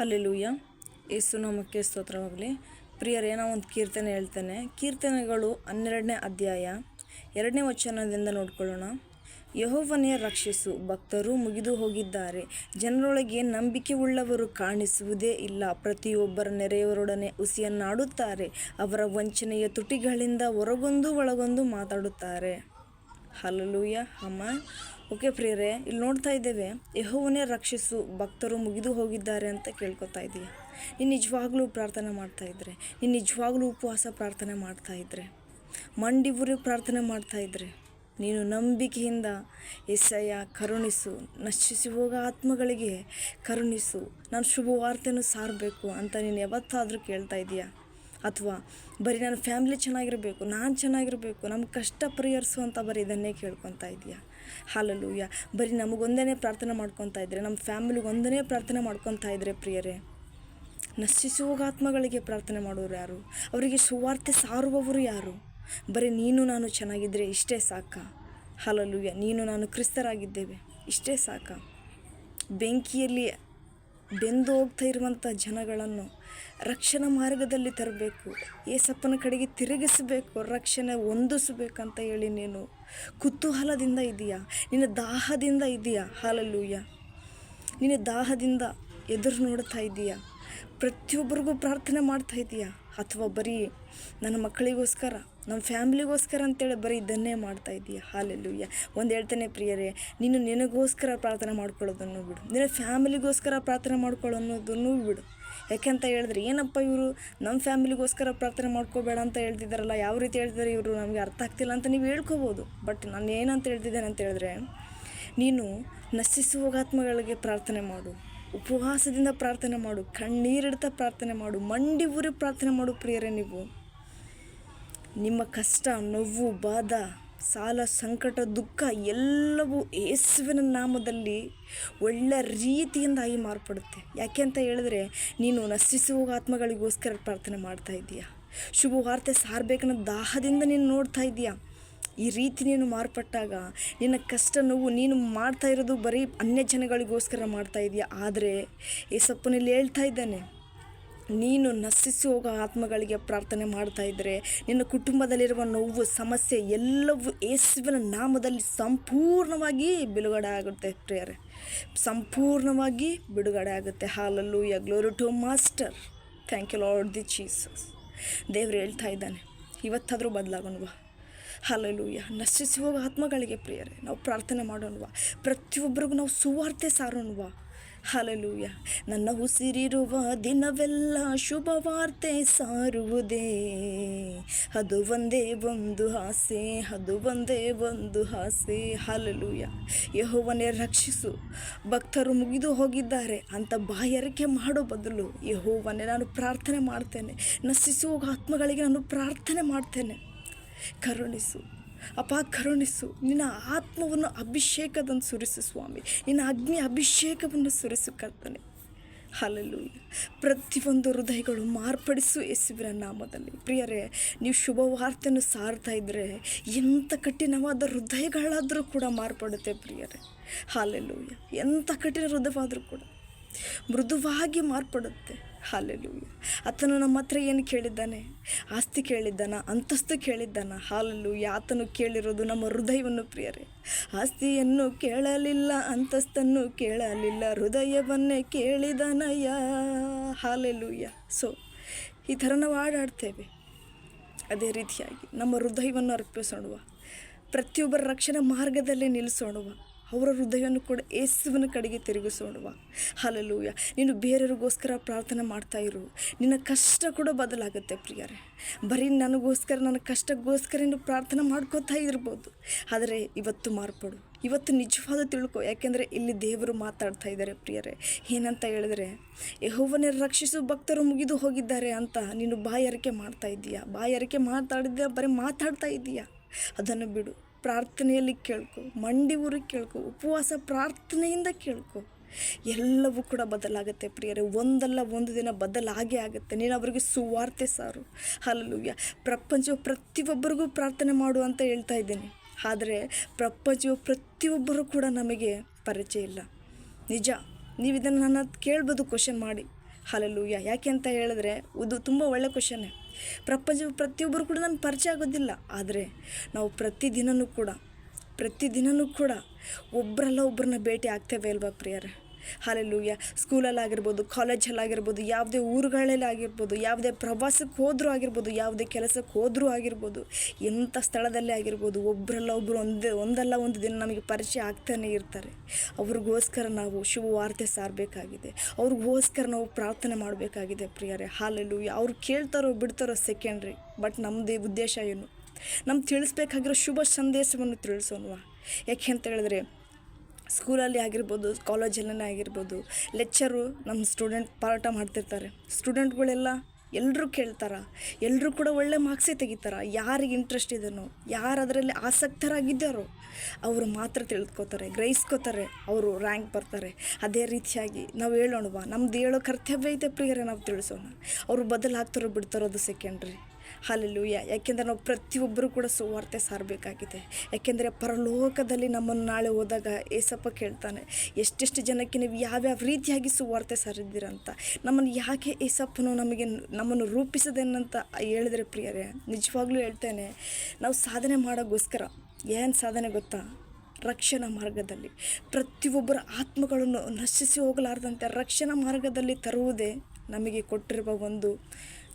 Hallelujah. ಯೇಸು ನಾಮಕ್ಕೆ ಸ್ತೋತ್ರವಾಗಲಿ. ಪ್ರಿಯರೇ, ನಾವು ಒಂದು ಕೀರ್ತನೆ ಹೇಳ್ತೇನೆ. ಕೀರ್ತನೆಗಳು 12ನೇ ಅಧ್ಯಾಯ 2ನೇ ವಚನದಿಂದ ನೋಡ್ಕೊಳ್ಳೋಣ. ಯೆಹೋವನೇ ರಕ್ಷಿಸು, ಭಕ್ತರು ಮುಗಿದು ಹೋಗಿದ್ದಾರೆ, ಜನರೊಳಗೆ ನಂಬಿಕೆ ಉಳ್ಳವರು ಕಾಣಿಸುವುದೇ ಇಲ್ಲ. ಪ್ರತಿಯೊಬ್ಬರ ನೆರೆಯವರೊಡನೆ ಹುಸಿಯನ್ನಾಡುತ್ತಾರೆ, ಅವರ ವಂಚನೆಯ ತುಟಿಗಳಿಂದ ಹೊರಗೊಂದು ಒಳಗೊಂದು ಮಾತಾಡುತ್ತಾರೆ. ಹಲ್ಲೆಲೂಯ. ಅಮ್ಮ ಓಕೆ ಪ್ರಿಯರೇ, ಇಲ್ಲಿ ನೋಡ್ತಾ ಇದ್ದೇವೆ, ಯೆಹೋವನೇ ರಕ್ಷಿಸು, ಭಕ್ತರು ಮುಗಿದು ಹೋಗಿದ್ದಾರೆ ಅಂತ ಕೇಳ್ಕೊತಾ ಇದೀಯ. ನೀನು ನಿಜವಾಗ್ಲೂ ಪ್ರಾರ್ಥನೆ ಮಾಡ್ತಾಯಿದ್ರೆ, ನೀನು ನಿಜವಾಗ್ಲೂ ಉಪವಾಸ ಪ್ರಾರ್ಥನೆ ಮಾಡ್ತಾಯಿದ್ರೆ, ಮಂಡಿ ಉರಿ ಪ್ರಾರ್ಥನೆ ಮಾಡ್ತಾಯಿದ್ರೆ, ನೀನು ನಂಬಿಕೆಯಿಂದ ಎಸ್ಸಯ್ಯ ಕರುಣಿಸು, ನಶಿಸಿ ಹೋಗೋ ಆತ್ಮಗಳಿಗೆ ಕರುಣಿಸು, ನಾನು ಶುಭವಾರ್ತೆಯನ್ನು ಸಾರಬೇಕು ಅಂತ ನೀನು ಯಾವತ್ತಾದರೂ ಕೇಳ್ತಾ ಇದೀಯಾ? ಅಥವಾ ಬರೀ ನನ್ನ ಫ್ಯಾಮಿಲಿ ಚೆನ್ನಾಗಿರಬೇಕು, ನಾನು ಚೆನ್ನಾಗಿರಬೇಕು, ನಮ್ಗೆ ಕಷ್ಟ ಪರಿಹರಿಸು ಅಂತ ಬರೀ ಇದನ್ನೇ ಕೇಳ್ಕೊತಾ ಇದೆಯಾ? ಹಲ್ಲೆಲೂಯ. ಬರೀ ನಮಗೊಂದೇ ಪ್ರಾರ್ಥನೆ ಮಾಡ್ಕೊತಾ ಇದ್ದರೆ, ನಮ್ಮ ಫ್ಯಾಮಿಲಿಗೆ ಒಂದನೇ ಪ್ರಾರ್ಥನೆ ಮಾಡ್ಕೊತಾ ಇದ್ದರೆ ಪ್ರಿಯರೇ, ನಶಿಸಿ ಹೋಗೋ ಆತ್ಮಗಳಿಗೆ ಪ್ರಾರ್ಥನೆ ಮಾಡೋರು ಯಾರು? ಅವರಿಗೆ ಸುವಾರ್ತೆ ಸಾರುವವರು ಯಾರು? ಬರೀ ನೀನು ನಾನು ಚೆನ್ನಾಗಿದ್ದರೆ ಇಷ್ಟೇ ಸಾಕಾ? ಹಲ್ಲೆಲೂಯ. ನೀನು ನಾನು ಕ್ರಿಸ್ತರಾಗಿದ್ದೇವೆ, ಇಷ್ಟೇ ಸಾಕಾ? ಬೆಂಕಿಯಲ್ಲಿ ಬೆಂದು ಹೋಗ್ತಾ ಇರುವಂಥ ಜನಗಳನ್ನು ರಕ್ಷಣಾ ಮಾರ್ಗದಲ್ಲಿ ತರಬೇಕು, ಏಸಪ್ಪನ ಕಡೆಗೆ ತಿರುಗಿಸಬೇಕು, ರಕ್ಷಣೆ ಹೊಂದಿಸಬೇಕಂತ ಹೇಳಿ ನೀನು ಕುತೂಹಲದಿಂದ ಇದೆಯಾ? ನಿನ್ನ ದಾಹದಿಂದ ಇದೆಯಾ? ಹಲ್ಲೆಲೂಯ. ನಿನ್ನ ದಾಹದಿಂದ ಎದುರು ನೋಡ್ತಾ ಇದೆಯಾ? ಪ್ರತಿಯೊಬ್ಬರಿಗೂ ಪ್ರಾರ್ಥನೆ ಮಾಡ್ತಾ ಇದೆಯಾ? ಅಥವಾ ಬರೀ ನನ್ನ ಮಕ್ಕಳಿಗೋಸ್ಕರ, ನಮ್ಮ ಫ್ಯಾಮಿಲಿಗೋಸ್ಕರ ಅಂತೇಳಿ ಬರೀ ಇದನ್ನೇ ಮಾಡ್ತಾ ಇದೆಯಾ? ಹಲ್ಲೆಲೂಯ. ಒಂದು ಹೇಳ್ತೇನೆ ಪ್ರಿಯರೇ, ನೀನು ನಿನಗೋಸ್ಕರ ಪ್ರಾರ್ಥನೆ ಮಾಡ್ಕೊಳ್ಳೋದನ್ನು ಬಿಡು, ನಿನ್ನ ಫ್ಯಾಮಿಲಿಗೋಸ್ಕರ ಪ್ರಾರ್ಥನೆ ಮಾಡ್ಕೊಳ್ಳೋದನ್ನು ಬಿಡು. ಯಾಕೆಂತ ಹೇಳಿದ್ರೆ, ಏನಪ್ಪ ಇವರು ನಮ್ಮ ಫ್ಯಾಮಿಲಿಗೋಸ್ಕರ ಪ್ರಾರ್ಥನೆ ಮಾಡ್ಕೋಬೇಡ ಅಂತ ಹೇಳ್ತಿದ್ದಾರಲ್ಲ, ಯಾವ ರೀತಿ ಹೇಳ್ತಿದ್ದಾರೆ ಇವರು, ನಮಗೆ ಅರ್ಥ ಆಗ್ತಿಲ್ಲ ಅಂತ ನೀವು ಹೇಳ್ಕೋಬೋದು. ಬಟ್ ನಾನು ಏನಂತ ಹೇಳ್ತಿದ್ದೇನೆ ಅಂತ ಹೇಳಿದ್ರೆ, ನೀನು ನಶಿಸುವ ಆತ್ಮಗಳಿಗೆ ಪ್ರಾರ್ಥನೆ ಮಾಡು, ಉಪವಾಸದಿಂದ ಪ್ರಾರ್ಥನೆ ಮಾಡು, ಕಣ್ಣೀರಿಡ್ತಾ ಪ್ರಾರ್ಥನೆ ಮಾಡು, ಮಂಡಿ ಊರಿ ಪ್ರಾರ್ಥನೆ ಮಾಡು ಪ್ರಿಯರೇ. ನೀವು ನಿಮ್ಮ ಕಷ್ಟ, ನೋವು, ಬಾಧ, ಸಾಲ, ಸಂಕಟ, ದುಃಖ ಎಲ್ಲವೂ ಯೇಸುವಿನ ನಾಮದಲ್ಲಿ ಒಳ್ಳೆ ರೀತಿಯಿಂದ ಆಗಿ ಮಾರ್ಪಡುತ್ತೆ. ಯಾಕೆ ಅಂತ ಹೇಳಿದ್ರೆ, ನೀನು ನಶಿಸುವ ಆತ್ಮಗಳಿಗೋಸ್ಕರ ಪ್ರಾರ್ಥನೆ ಮಾಡ್ತಾ ಇದೀಯಾ, ಶುಭವಾರ್ತೆ ಸಾರಬೇಕನ್ನೋ ದಾಹದಿಂದ ನೀನು ನೋಡ್ತಾ ಇದೀಯಾ. ಈ ರೀತಿ ನೀನು ಮಾರ್ಪಟ್ಟಾಗ ನಿನ್ನ ಕಷ್ಟ, ನೋವು, ನೀನು ಮಾಡ್ತಾ ಇರೋದು ಬರೀ ಅನ್ಯ ಜನಗಳಿಗೋಸ್ಕರ ಮಾಡ್ತಾ ಇದೆಯಾ. ಆದರೆ ಯೇಸಪ್ಪನಲ್ಲಿ ಹೇಳ್ತಾ ಇದ್ದಾನೆ, ನೀನು ನಶಿಸಿ ಹೋಗೋ ಆತ್ಮಗಳಿಗೆ ಪ್ರಾರ್ಥನೆ ಮಾಡ್ತಾ ಇದ್ದರೆ, ನಿನ್ನ ಕುಟುಂಬದಲ್ಲಿರುವ ನೋವು, ಸಮಸ್ಯೆ ಎಲ್ಲವೂ ಯೇಸುವಿನ ನಾಮದಲ್ಲಿ ಸಂಪೂರ್ಣವಾಗಿ ಬಿಡುಗಡೆ ಆಗುತ್ತೆ ಪ್ರಿಯರೇ, ಸಂಪೂರ್ಣವಾಗಿ ಬಿಡುಗಡೆ ಆಗುತ್ತೆ. Hallelujah. Glory to master. Thank you Lord the Jesus. ದೇವರು ಹೇಳ್ತಾ ಇದ್ದಾನೆ, ಇವತ್ತಾದರೂ ಬದಲಾಗೋಣವಾ? ಹಲ್ಲೆಲೂಯ. ನಶಿಸಿ ಹೋಗೋ ಆತ್ಮಗಳಿಗೆ ಪ್ರಿಯರೇ ನಾವು ಪ್ರಾರ್ಥನೆ ಮಾಡೋಣವಾ? ಪ್ರತಿಯೊಬ್ಬರಿಗೂ ನಾವು ಸುವಾರ್ತೆ ಸಾರೋಣವಾ? ಹಲ್ಲೆಲೂಯ. ನನ್ನ ಉಸಿರಿರುವ ದಿನವೆಲ್ಲ ಶುಭವಾರ್ತೆ ಸಾರುವುದೇ, ಅದು ಒಂದೇ ಒಂದು ಆಸೆ, ಅದು ಒಂದೇ ಒಂದು ಆಸೆ. ಹಲ್ಲೆಲೂಯ. ಯೆಹೋವನೇ ರಕ್ಷಿಸು, ಭಕ್ತರು ಮುಗಿದು ಹೋಗಿದ್ದಾರೆ ಅಂತ ಬಾಯಾರಿಕೆ ಮಾಡೋ ಬದಲು, ಯೆಹೋವನೇ ನಾನು ಪ್ರಾರ್ಥನೆ ಮಾಡ್ತೇನೆ, ನಶಿಸಿ ಹೋಗೋ ಆತ್ಮಗಳಿಗೆ ನಾನು ಪ್ರಾರ್ಥನೆ ಮಾಡ್ತೇನೆ, ಕರುಣಿಸು ಅಪ್ಪ, ಕರುಣಿಸು. ನಿನ್ನ ಆತ್ಮವನ್ನು ಅಭಿಷೇಕದಂದು ಸುರಿಸು ಸ್ವಾಮಿ, ನಿನ್ನ ಅಗ್ನಿ ಅಭಿಷೇಕವನ್ನು ಸುರಿಸು ಕರ್ತನೆ. ಹಲ್ಲೆಲೂಯ. ಪ್ರತಿಯೊಂದು ಹೃದಯಗಳು ಮಾರ್ಪಡಿಸು ಯೇಸುವಿನ ನಾಮದಲ್ಲಿ. ಪ್ರಿಯರೇ, ನೀವು ಶುಭವಾರ್ತೆಯನ್ನು ಸಾರ್ತಾ ಇದ್ದರೆ ಎಂಥ ಕಠಿಣವಾದ ಹೃದಯಗಳಾದರೂ ಕೂಡ ಮಾರ್ಪಡುತ್ತೆ ಪ್ರಿಯರೇ. ಹಲ್ಲೆಲೂಯ. ಎಂಥ ಕಠಿಣ ಹೃದಯವಾದರೂ ಕೂಡ ಮೃದುವಾಗಿ ಮಾರ್ಪಡುತ್ತೆ. ಹಲ್ಲೆಲೂಯ. ಆತನು ನಮ್ಮ ಹತ್ರ ಏನು ಕೇಳಿದ್ದಾನೆ? ಆಸ್ತಿ ಕೇಳಿದ್ದಾನ? ಅಂತಸ್ತು ಕೇಳಿದ್ದಾನ? ಹಲ್ಲೆಲೂಯ. ಆತನು ಕೇಳಿರೋದು ನಮ್ಮ ಹೃದಯವನ್ನು ಪ್ರಿಯರೇ. ಆಸ್ತಿಯನ್ನು ಕೇಳಲಿಲ್ಲ, ಅಂತಸ್ತನ್ನು ಕೇಳಲಿಲ್ಲ, ಹೃದಯವನ್ನೇ ಕೇಳಿದನಯ್ಯ. ಹಲ್ಲೆಲೂಯ. ಸೊ ಈ ಥರ ನಾವು ಹಾಡಾಡ್ತೇವೆ. ಅದೇ ರೀತಿಯಾಗಿ ನಮ್ಮ ಹೃದಯವನ್ನು ಅರ್ಪಿಸೋಣವ, ಪ್ರತಿಯೊಬ್ಬರ ರಕ್ಷಣೆ ಮಾರ್ಗದಲ್ಲೇ ನಿಲ್ಲಿಸೋಣವ, ಅವರ ಹೃದಯವನ್ನು ಕೂಡ ಯೇಸುವಿನ ಕಡೆಗೆ ತಿರುಗಿಸೋಣವ. ಹಲ್ಲೆಲೂಯ. ನೀನು ಬೇರೆಯವ್ರಿಗೋಸ್ಕರ ಪ್ರಾರ್ಥನೆ ಮಾಡ್ತಾ ಇರು, ನಿನ್ನ ಕಷ್ಟ ಕೂಡ ಬದಲಾಗುತ್ತೆ ಪ್ರಿಯರೇ. ಬರೀ ನನಗೋಸ್ಕರ, ನನ್ನ ಕಷ್ಟಕ್ಕೋಸ್ಕರ ನೀನು ಪ್ರಾರ್ಥನೆ ಮಾಡ್ಕೋತಾ ಇರ್ಬೋದು, ಆದರೆ ಇವತ್ತು ಮಾರ್ಪಡು, ಇವತ್ತು ನಿಜವಾದ ತಿಳ್ಕೊ. ಯಾಕೆಂದರೆ ಇಲ್ಲಿ ದೇವರು ಮಾತಾಡ್ತಾ ಇದ್ದಾರೆ ಪ್ರಿಯರೇ. ಏನಂತ ಹೇಳಿದ್ರೆ, ಯೆಹೋವನೇ ರಕ್ಷಿಸು, ಭಕ್ತರು ಮುಗಿದು ಹೋಗಿದ್ದಾರೆ ಅಂತ ನೀನು ಬಾಯಾರಿಕೆ ಮಾಡ್ತಾ ಇದ್ದೀಯಾ, ಬಾಯಾರಿಕೆ ಮಾತಾಡಿದ್ಯಾ, ಬರೀ ಮಾತಾಡ್ತಾ ಇದ್ದೀಯಾ. ಅದನ್ನು ಬಿಡು, ಪ್ರಾರ್ಥನೆಯಲ್ಲಿ ಕೇಳ್ಕೊ, ಮಂಡಿ ಊರಿಗೆ ಕೇಳ್ಕೊ, ಉಪವಾಸ ಪ್ರಾರ್ಥನೆಯಿಂದ ಕೇಳ್ಕೊ. ಎಲ್ಲವೂ ಕೂಡ ಬದಲಾಗುತ್ತೆ ಪ್ರಿಯರೇ. ಒಂದಲ್ಲ ಒಂದು ದಿನ ಬದಲಾಗೇ ಆಗುತ್ತೆ. ನೀನು ಅವರಿಗೆ ಸುವಾರ್ತೆ ಸಾರು. ಹಲ್ಲೆಲೂಯ. ಪ್ರಪಂಚವು ಪ್ರತಿಯೊಬ್ಬರಿಗೂ ಪ್ರಾರ್ಥನೆ ಮಾಡು ಅಂತ ಹೇಳ್ತಾ ಇದ್ದೀನಿ, ಆದರೆ ಪ್ರಪಂಚವು ಪ್ರತಿಯೊಬ್ಬರೂ ಕೂಡ ನಮಗೆ ಪರಿಚಯ ಇಲ್ಲ. ನಿಜ, ನೀವು ಇದನ್ನು ನನ್ನ ಕೇಳ್ಬೋದು ಕ್ವಶನ್ ಮಾಡಿ, ಹಲ್ಲೆಲೂಯಾ. ಯಾಕೆ ಅಂತ ಹೇಳಿದ್ರೆ ಇದು ತುಂಬ ಒಳ್ಳೆ ಕ್ವಶನ್ನೇ. ಪ್ರತಿಯೊಬ್ಬರು ಕೂಡ ನನ್ನ ಪರಿಚಯ ಆಗೋದಿಲ್ಲ, ಆದರೆ ನಾವು ಪ್ರತಿದಿನವೂ ಕೂಡ ಒಬ್ಬರಲ್ಲ ಒಬ್ಬರನ್ನ ಭೇಟಿ ಆಗ್ತೇವೆ ಅಲ್ವಾ ಪ್ರಿಯರೇ. ಹಲ್ಲೆಲೂಯಾ. ಸ್ಕೂಲಲ್ಲಾಗಿರ್ಬೋದು, ಕಾಲೇಜಲ್ಲಾಗಿರ್ಬೋದು, ಯಾವುದೇ ಊರುಗಳಲ್ಲಿ ಆಗಿರ್ಬೋದು, ಯಾವುದೇ ಪ್ರವಾಸಕ್ಕೆ ಹೋದರೂ ಆಗಿರ್ಬೋದು, ಯಾವುದೇ ಕೆಲಸಕ್ಕೆ ಹೋದರೂ ಆಗಿರ್ಬೋದು, ಎಂಥ ಸ್ಥಳದಲ್ಲೇ ಆಗಿರ್ಬೋದು, ಒಬ್ಬರಲ್ಲ ಒಬ್ಬರು ಒಂದಲ್ಲ ಒಂದು ದಿನ ನಮಗೆ ಪರಿಚಯ ಆಗ್ತಾನೆ ಇರ್ತಾರೆ. ಅವ್ರಿಗೋಸ್ಕರ ನಾವು ಶುಭವಾರ್ತೆ ಸಾರಬೇಕಾಗಿದೆ, ಅವ್ರಿಗೋಸ್ಕರ ನಾವು ಪ್ರಾರ್ಥನೆ ಮಾಡಬೇಕಾಗಿದೆ ಪ್ರಿಯರೇ. ಹಲ್ಲೆಲೂಯಾ. ಅವ್ರು ಕೇಳ್ತಾರೋ ಬಿಡ್ತಾರೋ ಸೆಕೆಂಡ್ರಿ, ಬಟ್ ನಮ್ಮದೇ ಉದ್ದೇಶ ಏನು? ನಮ್ಗೆ ತಿಳಿಸ್ಬೇಕಾಗಿರೋ ಶುಭ ಸಂದೇಶವನ್ನು ತಿಳಿಸೋಣವಾ. ಯಾಕೆ ಅಂತ ಹೇಳಿದ್ರೆ ಸ್ಕೂಲಲ್ಲಿ ಆಗಿರ್ಬೋದು, ಕಾಲೇಜಲ್ಲೇ ಆಗಿರ್ಬೋದು, ಲೆಕ್ಚರು ನಮ್ಮ ಸ್ಟೂಡೆಂಟ್ ಪಾಠ ಮಾಡ್ತಿರ್ತಾರೆ. ಸ್ಟೂಡೆಂಟ್ಗಳೆಲ್ಲ ಎಲ್ಲರೂ ಕೇಳ್ತಾರೆ, ಎಲ್ಲರೂ ಕೂಡ ಒಳ್ಳೆ ಮಾರ್ಕ್ಸೇ ತೆಗಿತಾರೆ. ಯಾರಿಗೆ ಇಂಟ್ರೆಸ್ಟ್ ಇದೆಯೋ, ಯಾರು ಅದರಲ್ಲಿ ಆಸಕ್ತರಾಗಿದ್ದಾರೋ ಅವರು ಮಾತ್ರ ತಿಳ್ಕೊತಾರೆ, ಗ್ರಹಿಸ್ಕೋತಾರೆ, ಅವರು ರ್ಯಾಂಕ್ ಬರ್ತಾರೆ. ಅದೇ ರೀತಿಯಾಗಿ ನಾವು ಹೇಳೋಣವಾ, ನಮ್ದು ಹೇಳೋ ಕರ್ತವ್ಯ ಇದೆ ಪ್ರಿಯರೇ, ನಾವು ತಿಳಿಸೋಣ. ಅವರು ಬದಲಾಗ್ತಾರೋ ಬಿಡ್ತಾರೋ ಅದು ಸೆಕೆಂಡ್ರಿ. ಹಲ್ಲೆಲೂಯಾ. ಯಾಕೆಂದರೆ ನಾವು ಪ್ರತಿಯೊಬ್ಬರೂ ಕೂಡ ಸುವಾರ್ತೆ ಸಾರಬೇಕಾಗಿದೆ. ಯಾಕೆಂದರೆ ಪರಲೋಕದಲ್ಲಿ ನಮ್ಮನ್ನು ನಾಳೆ ಹೋದಾಗ ಏಸಪ್ಪ ಕೇಳ್ತಾನೆ, ಎಷ್ಟೆಷ್ಟು ಜನಕ್ಕೆ ನೀವು ಯಾವ್ಯಾವ ರೀತಿಯಾಗಿ ಸುವಾರ್ತೆ ಸಾರಿದ್ದೀರಂತ. ನಮ್ಮನ್ನು ಯಾಕೆ ಏಸಪ್ಪನು ನಮ್ಮನ್ನು ರೂಪಿಸದೇನಂತ ಹೇಳಿದ್ರೆ ಪ್ರಿಯರೇ, ನಿಜವಾಗ್ಲೂ ಹೇಳ್ತೇನೆ, ನಾವು ಸಾಧನೆ ಮಾಡೋಕ್ಕೋಸ್ಕರ ಏನು ಸಾಧನೆ ಗೊತ್ತಾ? ರಕ್ಷಣಾ ಮಾರ್ಗದಲ್ಲಿ ಪ್ರತಿಯೊಬ್ಬರ ಆತ್ಮಗಳನ್ನು ನಶಿಸಿ ಹೋಗಲಾರ್ದಂತೆ ರಕ್ಷಣಾ ಮಾರ್ಗದಲ್ಲಿ ತರುವುದೇ ನಮಗೆ ಕೊಟ್ಟಿರುವ ಒಂದು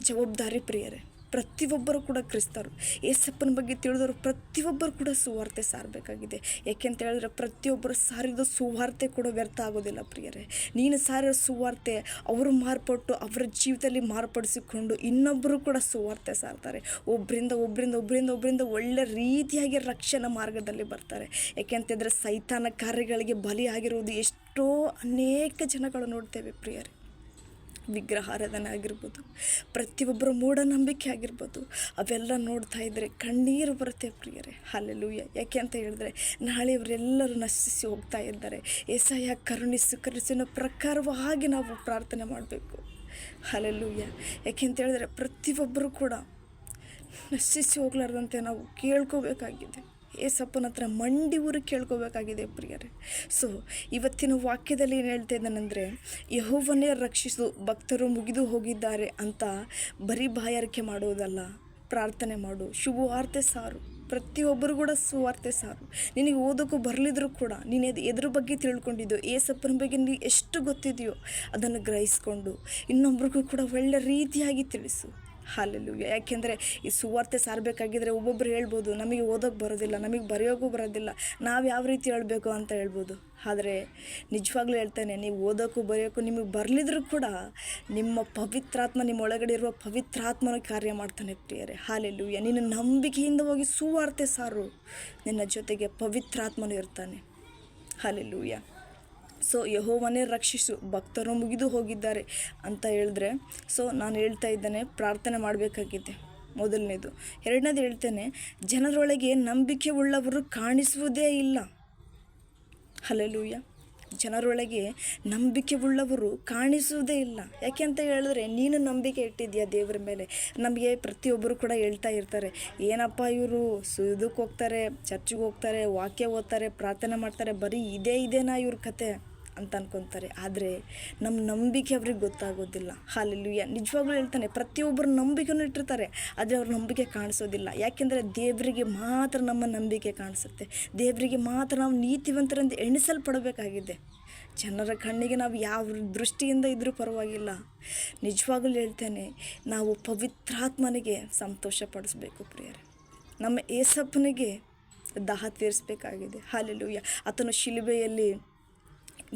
ಜವಾಬ್ದಾರಿ ಪ್ರಿಯರೇ. ಪ್ರತಿಯೊಬ್ಬರು ಕೂಡ ಕ್ರಿಸ್ತರು, ಏಸಪ್ಪನ ಬಗ್ಗೆ ತಿಳಿದವರು ಪ್ರತಿಯೊಬ್ಬರು ಕೂಡ ಸುವಾರ್ತೆ ಸಾರಬೇಕಾಗಿದೆ. ಯಾಕೆಂತ ಹೇಳಿದ್ರೆ ಪ್ರತಿಯೊಬ್ಬರು ಸಾರಿದ ಸುವಾರ್ತೆ ಕೂಡ ವ್ಯರ್ಥ ಆಗೋದಿಲ್ಲ ಪ್ರಿಯರೇ. ನೀನು ಸಾರಿರೋ ಸುವಾರ್ತೆ ಅವರು ಮಾರ್ಪಟ್ಟು ಅವರ ಜೀವಿತದಲ್ಲಿ ಮಾರ್ಪಡಿಸಿಕೊಂಡು ಇನ್ನೊಬ್ಬರು ಕೂಡ ಸುವಾರ್ತೆ ಸಾರ್ತಾರೆ. ಒಬ್ಬರಿಂದ ಒಳ್ಳೆ ರೀತಿಯಾಗಿ ರಕ್ಷಣಾ ಮಾರ್ಗದಲ್ಲಿ ಬರ್ತಾರೆ. ಯಾಕೆಂತಂದರೆ ಸೈತಾನ ಕಾರ್ಯಗಳಿಗೆ ಬಲಿಯಾಗಿರುವುದು ಎಷ್ಟೋ ಅನೇಕ ಜನಗಳು ನೋಡ್ತೇವೆ ಪ್ರಿಯರೇ. ವಿಗ್ರಹಾರಾಧನೆ ಆಗಿರ್ಬೋದು, ಪ್ರತಿಯೊಬ್ಬರ ಮೂಢನಂಬಿಕೆ ಆಗಿರ್ಬೋದು, ಅವೆಲ್ಲ ನೋಡ್ತಾ ಇದ್ದರೆ ಕಣ್ಣೀರು ಬರುತ್ತೆ ಪ್ರಿಯರೇ. ಹಲ್ಲೆಲೂಯಾ. ಯಾಕೆ ಅಂತ ಹೇಳಿದ್ರೆ ನಾಳೆ ಇವರೆಲ್ಲರೂ ನಶಿಸಿ ಹೋಗ್ತಾ ಇದ್ದಾರೆ. ಏಸಯ್ಯ ಕರುಣಿಸಿನ ಪ್ರಕಾರವಾಗಿ ನಾವು ಪ್ರಾರ್ಥನೆ ಮಾಡಬೇಕು. ಹಲ್ಲೆಲೂಯಾ. ಯಾಕೆ ಅಂತ ಹೇಳಿದ್ರೆ ಪ್ರತಿಯೊಬ್ಬರು ಕೂಡ ನಶಿಸಿ ಹೋಗ್ಲಾರ್ದಂತೆ ನಾವು ಕೇಳ್ಕೋಬೇಕಾಗಿದೆ. ಏಸಪ್ಪನ ಹತ್ರ ಮಂಡಿ ಊರು ಕೇಳ್ಕೋಬೇಕಾಗಿದೆ ಪ್ರಿಯರೇ. ಸೊ ಇವತ್ತಿನ ವಾಕ್ಯದಲ್ಲಿ ಏನು ಹೇಳ್ತಾ ಇದ್ದಾನೆಂದರೆ, ಯೆಹೋವನೇ ರಕ್ಷಿಸು, ಭಕ್ತರು ಮುಗಿದು ಹೋಗಿದ್ದಾರೆ ಅಂತ ಬರೀ ಬಾಯಾರಿಕೆ ಮಾಡುವುದಲ್ಲ, ಪ್ರಾರ್ಥನೆ ಮಾಡು, ಶುಭವಾರ್ತೆ ಸಾರು. ಪ್ರತಿಯೊಬ್ಬರು ಕೂಡ ಸುವಾರ್ತೆ ಸಾರು. ನಿನಗೆ ಓದೋಕ್ಕೂ ಬರಲಿದ್ರು ಕೂಡ ನೀನು ಎದ್ರ ಬಗ್ಗೆ ತಿಳ್ಕೊಂಡಿದ್ದೋ, ಏಸಪ್ಪನ ಬಗ್ಗೆ ನೀನು ಎಷ್ಟು ಗೊತ್ತಿದೆಯೋ ಅದನ್ನು ಗ್ರಹಿಸ್ಕೊಂಡು ಇನ್ನೊಬ್ರಿಗೂ ಕೂಡ ಒಳ್ಳೆ ರೀತಿಯಾಗಿ ತಿಳಿಸು. ಹಲ್ಲೆಲೂಯಾ. ಯಾಕೆಂದರೆ ಈ ಸುವಾರ್ತೆ ಸಾರಬೇಕಾಗಿದ್ದರೆ ಒಬ್ಬೊಬ್ಬರು ಹೇಳ್ಬೋದು, ನಮಗೆ ಓದೋಕ್ಕೆ ಬರೋದಿಲ್ಲ, ನಮಗೆ ಬರೆಯೋಕ್ಕೂ ಬರೋದಿಲ್ಲ, ನಾವು ಯಾವ ರೀತಿ ಹೇಳಬೇಕು ಅಂತ ಹೇಳ್ಬೋದು. ಆದರೆ ನಿಜವಾಗ್ಲೂ ಹೇಳ್ತೇನೆ, ನೀವು ಓದೋಕ್ಕೂ ಬರೆಯೋಕ್ಕೂ ನಿಮಗೆ ಬರಲಿದ್ರೂ ಕೂಡ ನಿಮ್ಮ ಪವಿತ್ರಾತ್ಮ, ನಿಮ್ಮ ಒಳಗಡೆ ಇರುವ ಪವಿತ್ರಾತ್ಮನ ಕಾರ್ಯ ಮಾಡ್ತಾನೆ ಪ್ರಿಯರೇ. ಹಲ್ಲೆಲೂಯಾ. ನಿನ್ನ ನಂಬಿಕೆಯಿಂದ ಹೋಗಿ ಸುವಾರ್ತೆ ಸಾರು, ನಿನ್ನ ಜೊತೆಗೆ ಪವಿತ್ರಾತ್ಮನು ಇರ್ತಾನೆ. ಹಲ್ಲೆಲೂಯಾ. ಸೊ ಯೆಹೋವನೇ ರಕ್ಷಿಸು, ಭಕ್ತರು ಮುಗಿದು ಹೋಗಿದ್ದಾರೆ ಅಂತ ಹೇಳಿದ್ರೆ, ಸೊ ನಾನು ಹೇಳ್ತಾ ಇದ್ದೇನೆ ಪ್ರಾರ್ಥನೆ ಮಾಡಬೇಕಾಗಿದೆ ಮೊದಲನೇದು. ಎರಡನೇದು ಹೇಳ್ತೇನೆ, ಜನರೊಳಗೆ ನಂಬಿಕೆ ಉಳ್ಳವರು ಕಾಣಿಸುವುದೇ ಇಲ್ಲ. ಹಲ್ಲೆಲೂಯಾ. ಜನರೊಳಗೆ ನಂಬಿಕೆ ಉಳ್ಳವರು ಕಾಣಿಸುವುದೇ ಇಲ್ಲ. ಯಾಕೆ ಅಂತ ಹೇಳಿದ್ರೆ ನೀನು ನಂಬಿಕೆ ಇಟ್ಟಿದ್ದೀಯಾ ದೇವರ ಮೇಲೆ. ನಮಗೆ ಪ್ರತಿಯೊಬ್ಬರು ಕೂಡ ಹೇಳ್ತಾ ಇರ್ತಾರೆ, ಏನಪ್ಪ ಇವರು ಇದಕ್ಕೆ ಹೋಗ್ತಾರೆ, ಚರ್ಚಿಗೆ ಹೋಗ್ತಾರೆ, ವಾಕ್ಯ ಓದ್ತಾರೆ, ಪ್ರಾರ್ಥನೆ ಮಾಡ್ತಾರೆ, ಬರೀ ಇದೇನಾ ಇವ್ರ ಕತೆ ಅಂತ ಅನ್ಕೊತಾರೆ. ಆದರೆ ನಮ್ಮ ನಂಬಿಕೆ ಅವ್ರಿಗೆ ಗೊತ್ತಾಗೋದಿಲ್ಲ. ಹಲ್ಲೆಲೂಯಾ. ನಿಜವಾಗ್ಲೂ ಹೇಳ್ತಾನೆ, ಪ್ರತಿಯೊಬ್ಬರು ನಂಬಿಕೆನೂ ಇಟ್ಟಿರ್ತಾರೆ, ಆದರೆ ಅವ್ರ ನಂಬಿಕೆ ಕಾಣಿಸೋದಿಲ್ಲ. ಯಾಕೆಂದರೆ ದೇವರಿಗೆ ಮಾತ್ರ ನಮ್ಮ ನಂಬಿಕೆ ಕಾಣಿಸುತ್ತೆ, ದೇವರಿಗೆ ಮಾತ್ರ ನಾವು ನೀತಿವಂತರೆಂದು ಎಣಿಸಲ್ಪಡಬೇಕಾಗಿದೆ. ಜನರ ಕಣ್ಣಿಗೆ ನಾವು ಯಾವ ದೃಷ್ಟಿಯಿಂದ ಇದ್ರೂ ಪರವಾಗಿಲ್ಲ. ನಿಜವಾಗಲೂ ಹೇಳ್ತೇನೆ, ನಾವು ಪವಿತ್ರಾತ್ಮನಿಗೆ ಸಂತೋಷಪಡಿಸ್ಬೇಕು ಪ್ರಿಯರೇ. ನಮ್ಮ ಏಸಪ್ಪನಿಗೆ ದಾಹ ತೀರಿಸಬೇಕಾಗಿದೆ. ಹಲ್ಲೆಲೂಯಾ. ಆತನು ಶಿಲುಬೆಯಲ್ಲಿ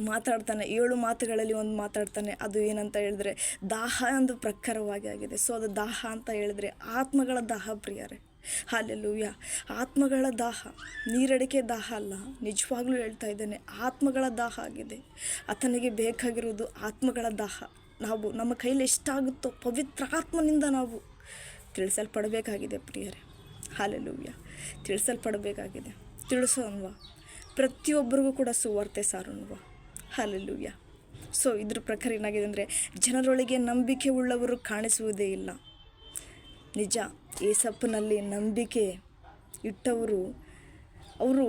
ಮಾತಾಡ್ತಾನೆ, 7 ಮಾತುಗಳಲ್ಲಿ ಒಂದು ಮಾತಾಡ್ತಾನೆ. ಅದು ಏನಂತ ಹೇಳಿದ್ರೆ ದಾಹ ಒಂದು ಪ್ರಖರವಾಗಿ ಆಗಿದೆ. ಸೊ ಅದು ದಾಹ ಅಂತ ಹೇಳಿದ್ರೆ ಆತ್ಮಗಳ ದಾಹ ಪ್ರಿಯರೇ. ಹಲ್ಲೆಲೂಯಾ. ಆತ್ಮಗಳ ದಾಹ, ನೀರಡಿಕೆ ದಾಹ ಅಲ್ಲ, ನಿಜವಾಗ್ಲೂ ಹೇಳ್ತಾ ಇದ್ದೇನೆ, ಆತ್ಮಗಳ ದಾಹ ಆಗಿದೆ. ಆತನಿಗೆ ಬೇಕಾಗಿರುವುದು ಆತ್ಮಗಳ ದಾಹ. ನಾವು ನಮ್ಮ ಕೈಲಿ ಎಷ್ಟಾಗುತ್ತೋ ಪವಿತ್ರಾತ್ಮನಿಂದ ನಾವು ತಿಳಿಸಲ್ಪಡಬೇಕಾಗಿದೆ ಪ್ರಿಯರೇ. ಹಲ್ಲೆಲೂಯಾ. ತಿಳಿಸಲ್ಪಡಬೇಕಾಗಿದೆ. ತಿಳಿಸೋನ್ವಾ, ಪ್ರತಿಯೊಬ್ಬರಿಗೂ ಕೂಡ ಸುವಾರ್ತೆ ಸಾರೋನ್ವಾ. ಹಲ್ಲೆಲೂಯಾ. ಸೊ ಇದ್ರ ಪ್ರಕಾರ ಏನಾಗಿದೆ ಅಂದರೆ, ಜನರೊಳಗೆ ನಂಬಿಕೆ ಉಳ್ಳವರು ಕಾಣಿಸುವುದೇ ಇಲ್ಲ. ನಿಜ, ಏಸಪ್ಪನಲ್ಲಿ ನಂಬಿಕೆ ಇಟ್ಟವರು ಅವರು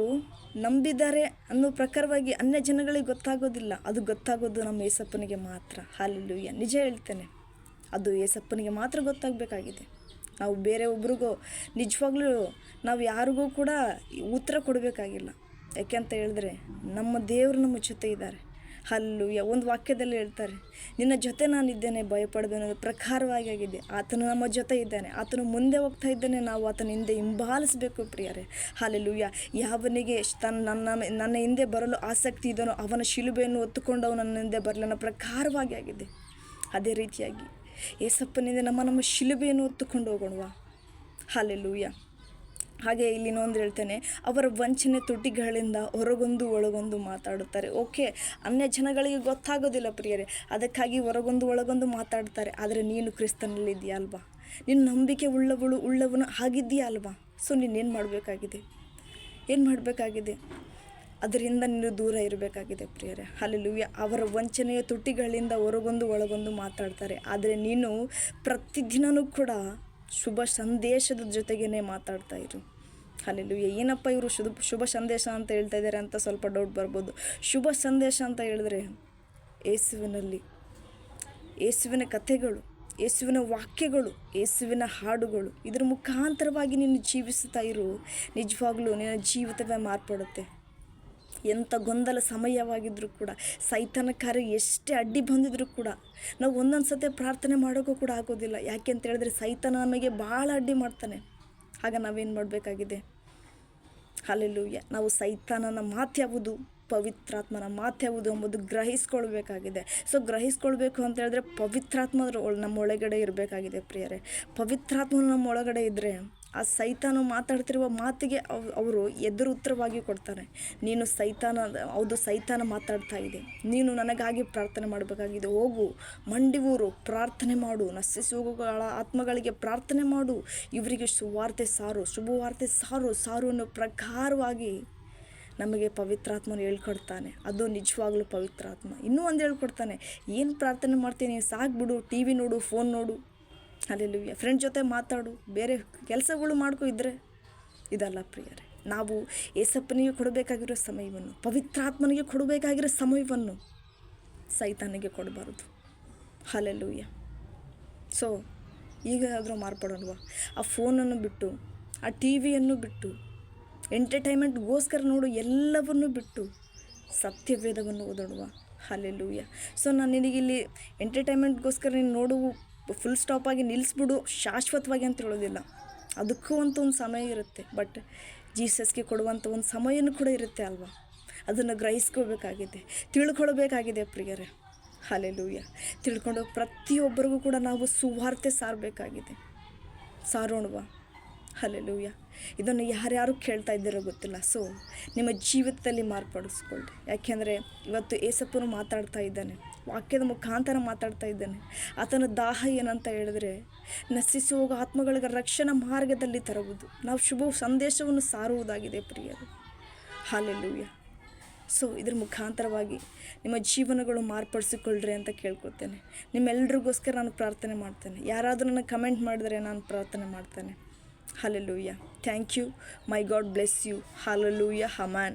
ನಂಬಿದ್ದಾರೆ ಅನ್ನೋ ಪ್ರಕಾರವಾಗಿ ಅನ್ಯ ಜನಗಳಿಗೆ ಗೊತ್ತಾಗೋದಿಲ್ಲ. ಅದು ಗೊತ್ತಾಗೋದು ನಮ್ಮ ಏಸಪ್ಪನಿಗೆ ಮಾತ್ರ. ಹಲ್ಲೆಲೂಯಾ. ನಿಜ ಹೇಳ್ತೇನೆ, ಅದು ಏಸಪ್ಪನಿಗೆ ಮಾತ್ರ ಗೊತ್ತಾಗಬೇಕಾಗಿದೆ. ನಾವು ಬೇರೆ ಒಬ್ರಿಗೋ ನಿಜವಾಗ್ಲೂ ನಾವು ಯಾರಿಗೂ ಕೂಡ ಉತ್ತರ ಕೊಡಬೇಕಾಗಿಲ್ಲ. ಯಾಕೆ ಅಂತ ಹೇಳಿದ್ರೆ ನಮ್ಮ ದೇವರು ನಮ್ಮ ಜೊತೆ ಇದ್ದಾರೆ. ಹಲ್ಲೆಲೂಯಾ. ಒಂದು ವಾಕ್ಯದಲ್ಲಿ ಹೇಳ್ತಾರೆ, ನಿನ್ನ ಜೊತೆ ನಾನಿದ್ದೇನೆ, ಭಯಪಡಬೇಡ ಅನ್ನೋ ಪ್ರಕಾರವಾಗಿ ಆಗಿದೆ. ಆತನು ನಮ್ಮ ಜೊತೆ ಇದ್ದಾನೆ, ಆತನು ಮುಂದೆ ಹೋಗ್ತಾ ಇದ್ದಾನೆ, ನಾವು ಆತನ ಹಿಂದೆ ಹಿಂಬಾಲಿಸಬೇಕು ಪ್ರಿಯರೇ. ಹಲ್ಲೆಲೂಯಾ. ಯಾವನಿಗೆ ನನ್ನ ಹಿಂದೆ ಬರಲು ಆಸಕ್ತಿ ಇದನೋ ಅವನ ಶಿಲುಬೆಯನ್ನು ಹೊತ್ತುಕೊಂಡು ಅವನು ನನ್ನ ಹಿಂದೆ ಬರಲಿ ಅನ್ನೋ ಪ್ರಕಾರವಾಗಿ ಆಗಿದೆ. ಅದೇ ರೀತಿಯಾಗಿ ಏಸಪ್ಪನಿಂದ ನಮ್ಮ ಶಿಲುಬೆಯನ್ನು ಹೊತ್ತುಕೊಂಡು ಹೋಗೋಣವಾ. ಹಲ್ಲೆಲೂಯಾ. ಹಾಗೆ ಇಲ್ಲಿ ಇನ್ನೊಂದು ಹೇಳ್ತೇನೆ, ಅವರ ವಂಚನೆ ತುಟಿಗಳಿಂದ ಹೊರಗೊಂದು ಒಳಗೊಂದು ಮಾತಾಡುತ್ತಾರೆ. ಓಕೆ, ಅನ್ಯ ಜನಗಳಿಗೆ ಗೊತ್ತಾಗೋದಿಲ್ಲ ಪ್ರಿಯರೇ, ಅದಕ್ಕಾಗಿ ಹೊರಗೊಂದು ಒಳಗೊಂದು ಮಾತಾಡ್ತಾರೆ. ಆದರೆ ನೀನು ಕ್ರಿಸ್ತನಲ್ಲಿ ಇದೆಯಾ ಅಲ್ವಾ? ನೀನು ನಂಬಿಕೆ ಉಳ್ಳವನು ಆಗಿದೆಯಾ ಅಲ್ವಾ? ಸೊ ನೀನೇನು ಮಾಡಬೇಕಾಗಿದೆ? ಅದರಿಂದ ನೀನು ದೂರ ಇರಬೇಕಾಗಿದೆ ಪ್ರಿಯರೇ. ಹಲ್ಲೆಲೂಯಾ. ಅವರ ವಂಚನೆಯ ತುಟಿಗಳಿಂದ ಹೊರಗೊಂದು ಒಳಗೊಂದು ಮಾತಾಡ್ತಾರೆ. ಆದರೆ ನೀನು ಪ್ರತಿದಿನವೂ ಕೂಡ ಶುಭ ಸಂದೇಶದ ಜೊತೆಗೇ ಮಾತಾಡ್ತಾ ಇರು. ಹಲ್ಲೆಲೂಯಾ. ಏನಪ್ಪ ಇವರು ಶುಭ ಸಂದೇಶ ಅಂತ ಹೇಳ್ತಾ ಇದ್ದಾರೆ ಅಂತ ಸ್ವಲ್ಪ ಡೌಟ್ ಬರ್ಬೋದು. ಶುಭ ಸಂದೇಶ ಅಂತ ಹೇಳಿದ್ರೆ ಯೇಸುವಿನ ಕಥೆಗಳು, ಯೇಸುವಿನ ವಾಕ್ಯಗಳು, ಯೇಸುವಿನ ಹಾಡುಗಳು, ಇದರ ಮುಖಾಂತರವಾಗಿ ನೀನು ಜೀವಿಸ್ತಾ ಇರು. ನಿಜವಾಗ್ಲೂ ನಿನ್ನ ಜೀವಿತವೇ ಮಾರ್ಪಡುತ್ತೆ. ಎಂಥ ಗೊಂದಲ ಸಮಯವಾಗಿದ್ದರೂ ಕೂಡ, ಸೈತಾನ ಕಾರ್ಯ ಎಷ್ಟೇ ಅಡ್ಡಿ ಬಂದಿದ್ರೂ ಕೂಡ ನಾವು ಒಂದೊಂದು ಸತಿ ಪ್ರಾರ್ಥನೆ ಮಾಡೋಕ್ಕೂ ಕೂಡ ಆಗೋದಿಲ್ಲ. ಯಾಕೆ ಅಂತ ಹೇಳಿದ್ರೆ ಸೈತಾನ ನಮಗೆ ಭಾಳ ಅಡ್ಡಿ ಮಾಡ್ತಾನೆ. ಆಗ ನಾವೇನು ಮಾಡಬೇಕಾಗಿದೆ? ಹಲ್ಲೆಲೂಯಾ. ನಾವು ಸೈತಾನನ ಮಾತ್ಯಾವುದು, ಪವಿತ್ರಾತ್ಮನ ಮಾತ್ಯಾವುದು ಎಂಬುದು ಗ್ರಹಿಸ್ಕೊಳ್ಬೇಕಾಗಿದೆ. ಸೊ ಗ್ರಹಿಸ್ಕೊಳ್ಬೇಕು ಅಂತ ಹೇಳಿದ್ರೆ ಪವಿತ್ರಾತ್ಮ ನಮ್ಮ ಒಳಗಡೆ ಇರಬೇಕಾಗಿದೆ ಪ್ರಿಯರೇ. ಪವಿತ್ರಾತ್ಮನು ನಮ್ಮ ಒಳಗಡೆ ಇದ್ದರೆ ಆ ಸೈತಾನ ಮಾತಾಡ್ತಿರುವ ಮಾತಿಗೆ ಅವರು ಎದುರು ಉತ್ತರವಾಗಿ ಕೊಡ್ತಾರೆ. ನೀನು ಸೈತಾನ ಮಾತಾಡ್ತಾ ಇದೆ, ನೀನು ನನಗಾಗಿ ಪ್ರಾರ್ಥನೆ ಮಾಡಬೇಕಾಗಿದೆ. ಹೋಗು, ಮಂಡಿ ಊರು, ಪ್ರಾರ್ಥನೆ ಮಾಡು, ನಶಿಸಿ ಹೋಗುವ ಆತ್ಮಗಳಿಗೆ ಪ್ರಾರ್ಥನೆ ಮಾಡು, ಇವರಿಗೆ ಸುವಾರ್ತೆ ಸಾರು, ಶುಭವಾರ್ತೆ ಸಾರು ಅನ್ನೋ ಪ್ರಕಾರವಾಗಿ ನಮಗೆ ಪವಿತ್ರಾತ್ಮನು ಹೇಳ್ಕೊಡ್ತಾನೆ. ಅದು ನಿಜವಾಗ್ಲೂ ಪವಿತ್ರಾತ್ಮ. ಇನ್ನೂ ಒಂದು ಹೇಳ್ಕೊಡ್ತಾನೆ, ಏನು ಪ್ರಾರ್ಥನೆ ಮಾಡ್ತೀನಿ, ಸಾಕ್ಬಿಡು, ಟಿ ವಿ ನೋಡು, ಫೋನ್ ನೋಡು, ಹಲ್ಲೆಲೂಯಾ, ಫ್ರೆಂಡ್ ಜೊತೆ ಮಾತಾಡು, ಬೇರೆ ಕೆಲಸಗಳು ಮಾಡ್ಕೊ ಇದ್ದರೆ. ಇದಲ್ಲ ಪ್ರಿಯರೇ, ನಾವು ಏಸಪ್ಪನಿಗೆ ಕೊಡಬೇಕಾಗಿರೋ ಸಮಯವನ್ನು, ಪವಿತ್ರಾತ್ಮನಿಗೆ ಕೊಡಬೇಕಾಗಿರೋ ಸಮಯವನ್ನು ಸೈತಾನಿಗೆ ಕೊಡಬಾರ್ದು. ಹಲ್ಲೆಲೂಯಾ. ಸೊ ಈಗಾದರೂ ಮಾರ್ಪಡೋಣವಾ? ಆ ಫೋನನ್ನು ಬಿಟ್ಟು, ಆ ಟಿ ವಿಯನ್ನು ಬಿಟ್ಟು, ಎಂಟರ್ಟೈನ್ಮೆಂಟ್ಗೋಸ್ಕರ ನೋಡು ಎಲ್ಲವನ್ನೂ ಬಿಟ್ಟು ಸತ್ಯವೇದವನ್ನು ಓದೋಣವಾ. ಹಲ್ಲೆಲೂಯಾ. ಸೊ ನಾನು ನಿನಗಿಲ್ಲಿ ಎಂಟರ್ಟೈನ್ಮೆಂಟ್ಗೋಸ್ಕರ ನೀನು ನೋಡು ಫುಲ್ ಸ್ಟಾಪಾಗಿ ನಿಲ್ಲಿಸ್ಬಿಡು ಶಾಶ್ವತವಾಗಿ ಅಂತ ಹೇಳೋದಿಲ್ಲ. ಅದಕ್ಕೂ ಅಂತ ಒಂದು ಸಮಯ ಇರುತ್ತೆ. ಬಟ್ ಜೀಸಸ್ಗೆ ಕೊಡುವಂಥ ಒಂದು ಸಮಯನೂ ಕೂಡ ಇರುತ್ತೆ ಅಲ್ವಾ? ಅದನ್ನು ಗ್ರಹಿಸ್ಕೋಬೇಕಾಗಿದೆ, ತಿಳ್ಕೊಳ್ಬೇಕಾಗಿದೆ ಪ್ರಿಯರೇ. ಹಲ್ಲೆಲೂಯಾ. ತಿಳ್ಕೊಂಡು ಪ್ರತಿಯೊಬ್ಬರಿಗೂ ಕೂಡ ನಾವು ಸುವಾರ್ತೆ ಸಾರಬೇಕಾಗಿದೆ. ಸಾರೋಣವಾ. ಹಲ್ಲೆಲೂಯಾ. ಇದನ್ನು ಯಾರ್ಯಾರು ಕೇಳ್ತಾ ಇದ್ದೀರೋ ಗೊತ್ತಿಲ್ಲ. ಸೊ ನಿಮ್ಮ ಜೀವಿತದಲ್ಲಿ ಮಾರ್ಪಡಿಸ್ಕೊಳ್ಳಿ. ಯಾಕೆಂದರೆ ಇವತ್ತು ಏಸಪ್ಪನು ಮಾತಾಡ್ತಾ ಇದ್ದಾನೆ, ವಾಕ್ಯದ ಮುಖಾಂತರ ಮಾತಾಡ್ತಾ ಇದ್ದಾನೆ. ಆತನ ದಾಹ ಏನಂತ ಹೇಳಿದ್ರೆ ನಶಿಸಿ ಹೋಗೋ ಆತ್ಮಗಳಿಗೆ ರಕ್ಷಣಾ ಮಾರ್ಗದಲ್ಲಿ ತರುವುದು, ನಾವು ಶುಭ ಸಂದೇಶವನ್ನು ಸಾರುವುದಾಗಿದೆ ಪ್ರಿಯರು. ಹಲ್ಲೆಲೂಯಾ. ಸೊ ಇದ್ರ ಮುಖಾಂತರವಾಗಿ ನಿಮ್ಮ ಜೀವನಗಳು ಮಾರ್ಪಡಿಸಿಕೊಳ್ಳ್ರಿ ಅಂತ ಕೇಳ್ಕೊತೇನೆ. ನಿಮ್ಮೆಲ್ಲರಿಗೋಸ್ಕರ ನಾನು ಪ್ರಾರ್ಥನೆ ಮಾಡ್ತೇನೆ. ಯಾರಾದರೂ ನನಗೆ ಕಮೆಂಟ್ ಮಾಡಿದರೆ ನಾನು ಪ್ರಾರ್ಥನೆ ಮಾಡ್ತೇನೆ. Hallelujah. Thank you. My God bless you. Hallelujah. Amen.